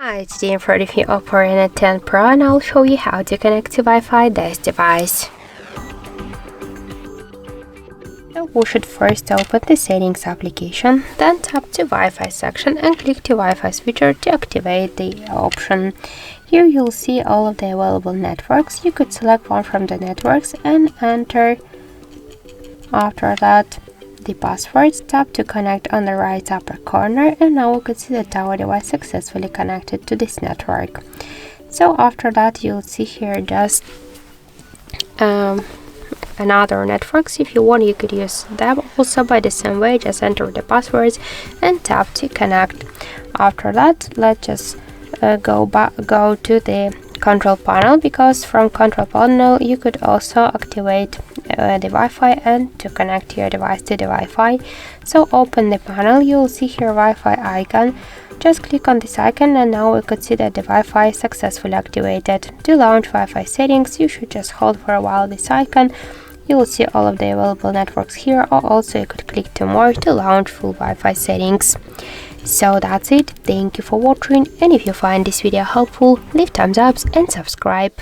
Hi, today I'm for the OPPO Reno 10 Pro and I'll show you how to connect to Wi-Fi this device. So we should first open the settings application, then tap to Wi-Fi section and click to Wi-Fi switcher to activate the option. Here you'll see all of the available networks. You could select one from the networks and enter. After that, the passwords, tap to connect on the right upper corner, and now we could see that our device successfully connected to this network. So after that, you'll see here just another networks. If you want, you could use them also by the same way. Just enter the passwords and tap to connect. After that, let's just go to the control panel, because from control panel you could also activate the Wi-Fi and to connect your device to the Wi-Fi. So open the panel, you'll see here Wi-Fi icon. Just click on this icon and now we could see that the Wi-Fi is successfully activated. To launch Wi-Fi settings, you should just hold for a while this icon. You will see all of the available networks here, or also you could click to more to launch full Wi-Fi settings. So that's it. Thank you for watching, and if you find this video helpful, leave thumbs up and subscribe.